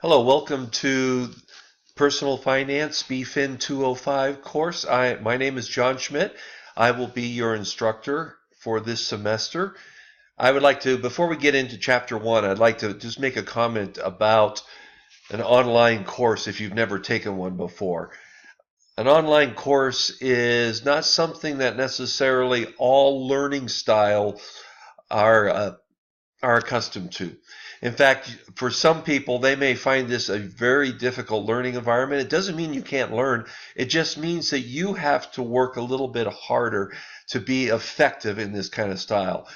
Hello, welcome to Personal Finance BFIN205 course. My name is John Schmidt. I will be your instructor for this semester. I would like to, before we get into chapter one, I'd like to just make a comment about an online course if you've never taken one before. An online course is not something that necessarily all learning style are accustomed to. In fact, for some people, they may find this a very difficult learning environment. It doesn't mean you can't learn. It just means that you have to work a little bit harder to be effective in this kind of style.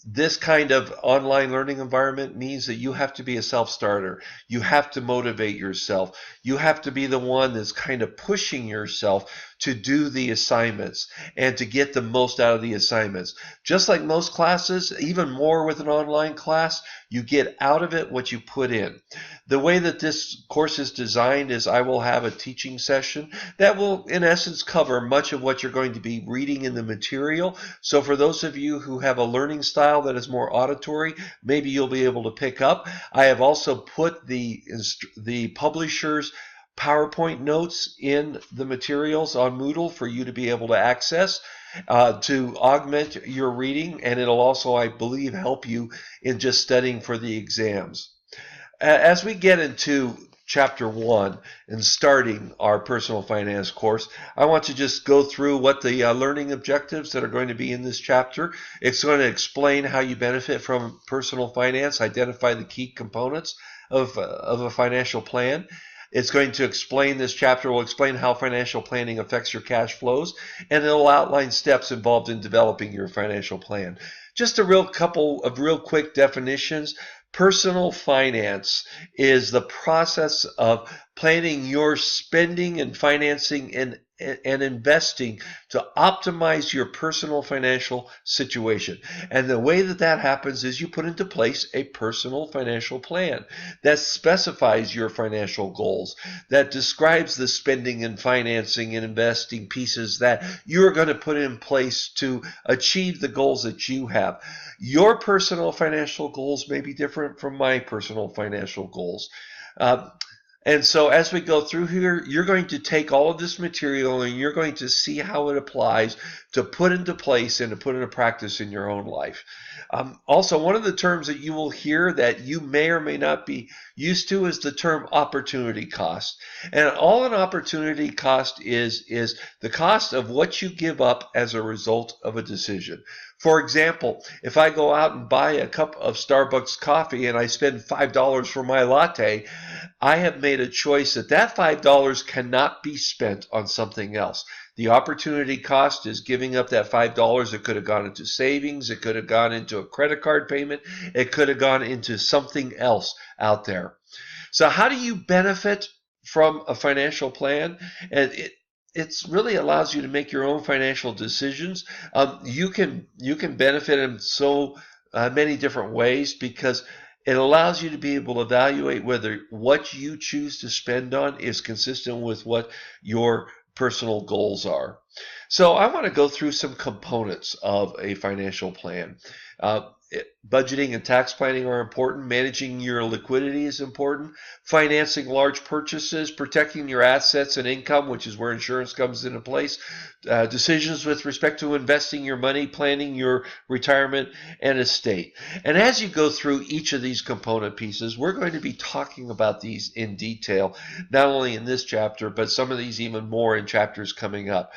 This kind of online learning environment means that you have to be a self-starter. You have to motivate yourself. You have to be the one that's kind of pushing yourself to do the assignments and to get the most out of the assignments. Just like most classes, even more with an online class, you get out of it what you put in. The way that this course is designed is I will have a teaching session that will, in essence, cover much of what you're going to be reading in the material. So for those of you who have a learning style that is more auditory, maybe you'll be able to pick up. I have also put the publisher's PowerPoint notes in the materials on Moodle for you to be able to access to augment your reading, and it'll also, I believe, help you in just studying for the exams. As we get into chapter one and starting our personal finance course, I want to just go through what the learning objectives that are going to be in this chapter. It's going to explain how you benefit from personal finance, identify the key components of a financial plan. It's going to explain, this chapter will explain how financial planning affects your cash flows, and it'll outline steps involved in developing your financial plan. Just a couple of real quick definitions. Personal finance is the process of planning your spending and financing and investing to optimize your personal financial situation. And the way that happens is you put into place a personal financial plan that specifies your financial goals, that describes the spending and financing and investing pieces that you're going to put in place to achieve the goals that you have. Your personal financial goals may be different from my personal financial goals. And so as we go through here, you're going to take all of this material and you're going to see how it applies to put into place and to put into practice in your own life. Also, one of the terms that you will hear that you may or may not be used to is the term opportunity cost. And all an opportunity cost is the cost of what you give up as a result of a decision. For example, if I go out and buy a cup of Starbucks coffee and I spend $5 for my latte, I have made a choice that $5 cannot be spent on something else. The opportunity cost is giving up that $5. It could have gone into savings. It could have gone into a credit card payment. It could have gone into something else out there. So how do you benefit from a financial plan? And it really allows you to make your own financial decisions. You can benefit in so many different ways because it allows you to be able to evaluate whether what you choose to spend on is consistent with what your personal goals are. So I want to go through some components of a financial plan. Budgeting and tax planning are important. Managing your liquidity is important. Financing large purchases, protecting your assets and income, which is where insurance comes into place. Decisions with respect to investing your money, planning your retirement and estate. And as you go through each of these component pieces, we're going to be talking about these in detail, not only in this chapter, but some of these even more in chapters coming up.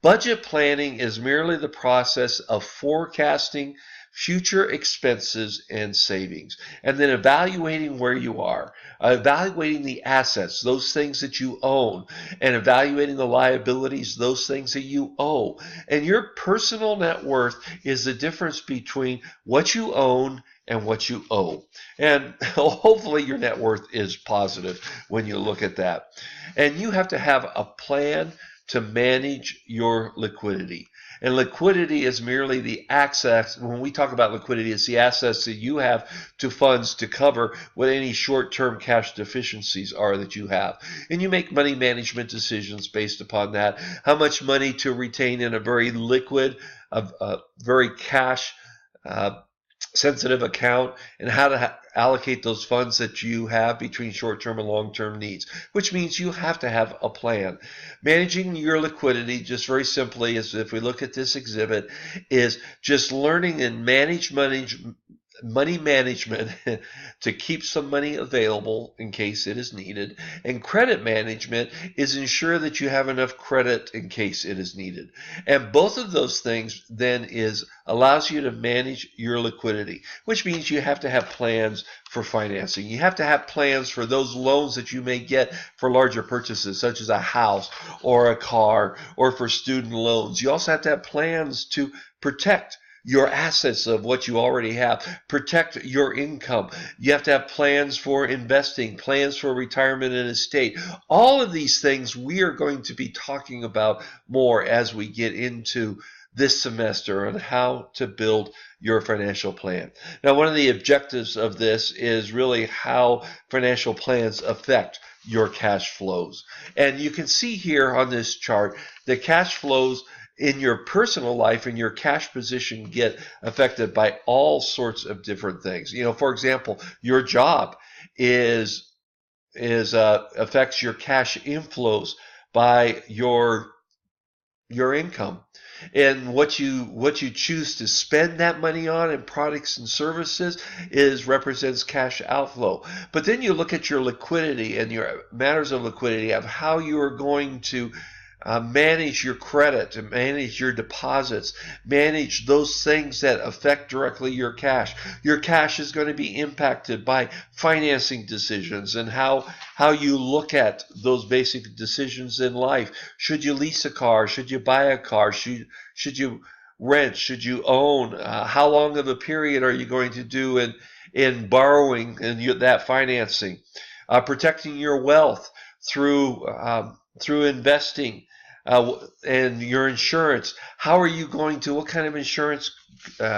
Budget planning is merely the process of forecasting future expenses and savings, and then evaluating where you are, evaluating the assets, those things that you own, and evaluating the liabilities, those things that you owe. And your personal net worth is the difference between what you own and what you owe. And hopefully your net worth is positive when you look at that. And you have to have a plan to manage your liquidity. And liquidity is merely the access. When we talk about liquidity, it's the access that you have to funds to cover what any short-term cash deficiencies are that you have. And you make money management decisions based upon that. How much money to retain in a very liquid, very cash sensitive account, and how to allocate those funds that you have between short-term and long-term needs, which means you have to have a plan. Managing your liquidity, just very simply, as if we look at this exhibit, is just learning and money management to keep some money available in case it is needed, and credit management is ensure that you have enough credit in case it is needed. And both of those things then allows you to manage your liquidity, which means you have to have plans for financing. You have to have plans for those loans that you may get for larger purchases, such as a house or a car, or for student loans. You also have to have plans to protect your assets of what you already have, protect your income. You have to have plans for investing, plans for retirement and estate. All of these things we are going to be talking about more as we get into this semester on how to build your financial plan. Now, one of the objectives of this is really how financial plans affect your cash flows. And you can see here on this chart the cash flows in your personal life and your cash position get affected by all sorts of different things. For example, your job affects your cash inflows by your income, and what you choose to spend that money on in products and services represents cash outflow. But then you look at your liquidity and your matters of liquidity of how you are going to manage your credit, and manage your deposits, manage those things that affect directly your cash. Your cash is going to be impacted by financing decisions and how you look at those basic decisions in life. Should you lease a car? Should you buy a car? Should you rent? Should you own? How long of a period are you going to do in borrowing and that financing? Protecting your wealth through investing. And your insurance, how are you going to, what kind of insurance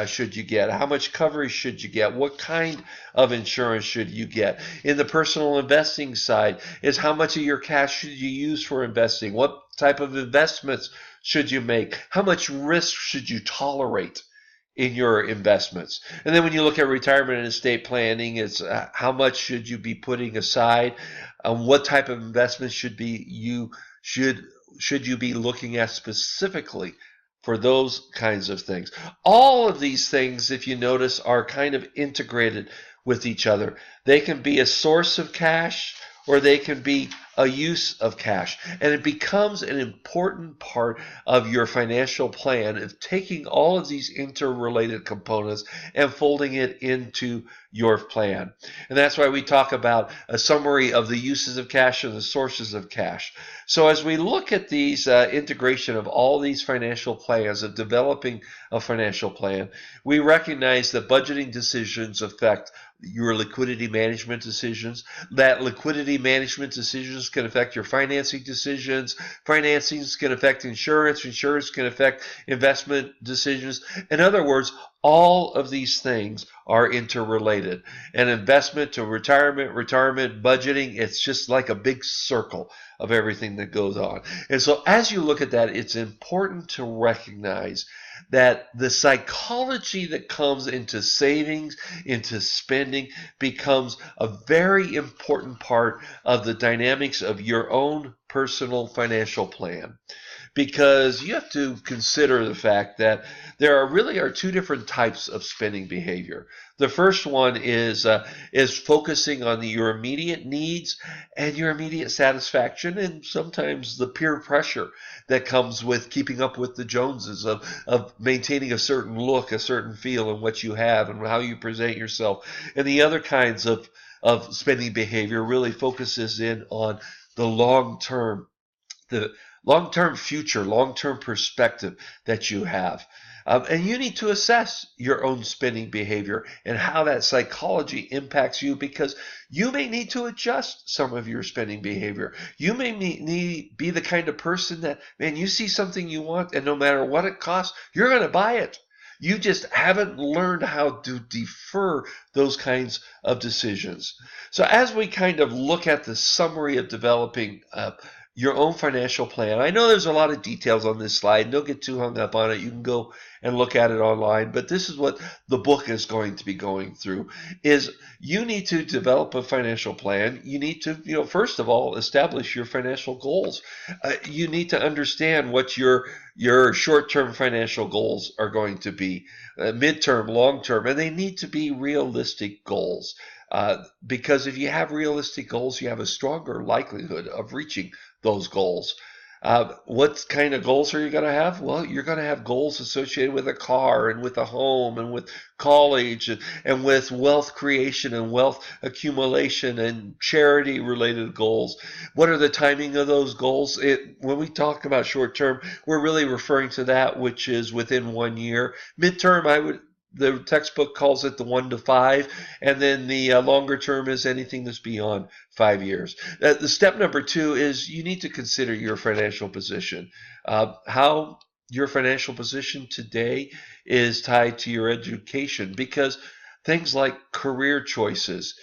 should you get? How much coverage should you get? What kind of insurance should you get? In the personal investing side is how much of your cash should you use for investing? What type of investments should you make? How much risk should you tolerate in your investments? And then when you look at retirement and estate planning, it's how much should you be putting aside? What type of investments should you be looking at specifically for those kinds of things? All of these things, if you notice, are kind of integrated with each other. They can be a source of cash, or they can be a use of cash. And it becomes an important part of your financial plan of taking all of these interrelated components and folding it into your plan. And that's why we talk about a summary of the uses of cash and the sources of cash. So as we look at these integration of all these financial plans, of developing a financial plan, we recognize that budgeting decisions affect your liquidity management decisions. That liquidity management decisions can affect your financing decisions. Financings can affect insurance. Insurance can affect investment decisions. In other words, all of these things are interrelated. And investment to retirement, budgeting, it's just like a big circle of everything that goes on. And so as you look at that, it's important to recognize that the psychology that comes into savings, into spending, becomes a very important part of the dynamics of your own personal financial plan. Because you have to consider the fact that there really are two different types of spending behavior. The first one is focusing on your immediate needs and your immediate satisfaction, and sometimes the peer pressure that comes with keeping up with the Joneses, of maintaining a certain look, a certain feel in what you have and how you present yourself. And the other kinds of spending behavior really focuses in on the long-term future, long-term perspective that you have. And you need to assess your own spending behavior and how that psychology impacts you, because you may need to adjust some of your spending behavior. You may be the kind of person that, man, you see something you want, and no matter what it costs, you're going to buy it. You just haven't learned how to defer those kinds of decisions. So as we kind of look at the summary of developing your own financial plan. I know there's a lot of details on this slide. Don't get too hung up on it. You can go and look at it online, but this is what the book is going to be going through, is you need to develop a financial plan. You need to, first of all, establish your financial goals. You need to understand what your short-term financial goals are going to be, midterm, long-term, and they need to be realistic goals. Because if you have realistic goals, you have a stronger likelihood of reaching those goals. What kind of goals are you going to have? Well, you're going to have goals associated with a car and with a home and with college and with wealth creation and wealth accumulation and charity related goals. What are the timing of those goals? When we talk about short term, we're really referring to that which is within 1 year. Midterm, the textbook calls it the 1 to 5, and then the longer term is anything that's beyond 5 years. The step number 2 is you need to consider your financial position. How your financial position today is tied to your education, because things like career choices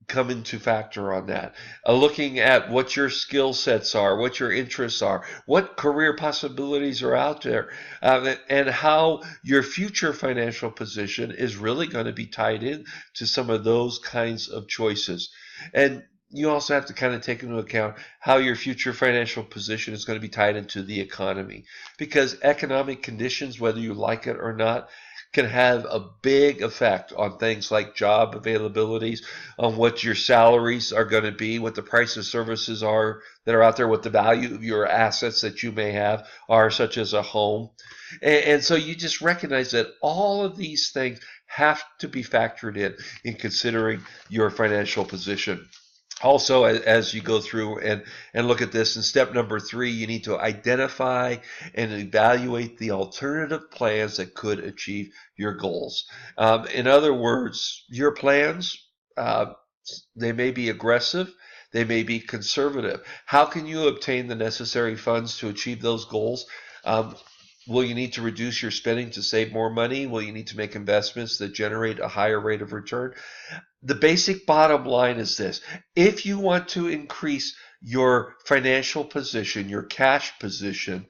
come into factor on that. Looking at what your skill sets are, what your interests are, what career possibilities are out there, and how your future financial position is really going to be tied in to some of those kinds of choices. And you also have to kind of take into account how your future financial position is going to be tied into the economy, because economic conditions, whether you like it or not, can have a big effect on things like job availabilities, on what your salaries are going to be, what the price of services are that are out there, what the value of your assets that you may have are, such as a home. And so you just recognize that all of these things have to be factored in considering your financial position. Also, as you go through and look at this, in step number 3, you need to identify and evaluate the alternative plans that could achieve your goals. In other words, your plans, they may be aggressive, they may be conservative. How can you obtain the necessary funds to achieve those goals? Will you need to reduce your spending to save more money? Will you need to make investments that generate a higher rate of return? The basic bottom line is this: if you want to increase your financial position, your cash position,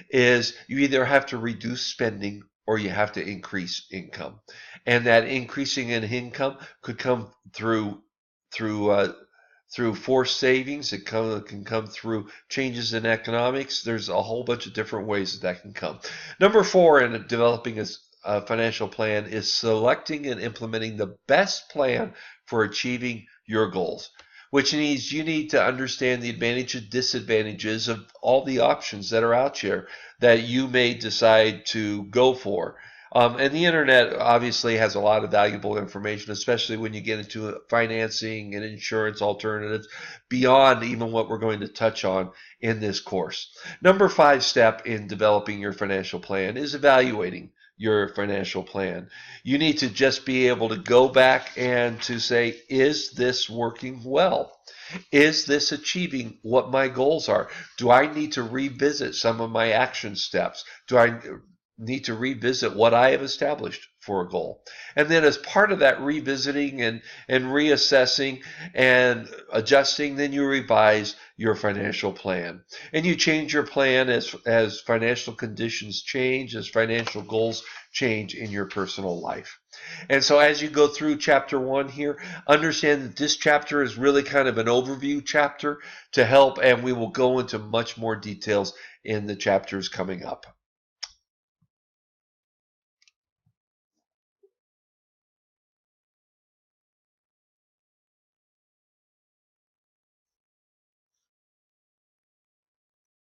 is you either have to reduce spending or you have to increase income. And that increasing in income could come through forced savings. It can come through changes in economics. There's a whole bunch of different ways that can come. Number 4 in developing a financial plan is selecting and implementing the best plan for achieving your goals, which means you need to understand the advantages and disadvantages of all the options that are out there that you may decide to go for. And the internet obviously has a lot of valuable information, especially when you get into financing and insurance alternatives beyond even what we're going to touch on in this course. Number 5 step in developing your financial plan is evaluating your financial plan. You need to just be able to go back and to say, is this working well? Is this achieving what my goals are? Do I need to revisit some of my action steps? Do I need to revisit what I have established for a goal? And then as part of that revisiting and reassessing and adjusting, then you revise your financial plan. And you change your plan as financial conditions change, as financial goals change in your personal life. And so as you go through chapter 1 here, understand that this chapter is really kind of an overview chapter to help, and we will go into much more details in the chapters coming up.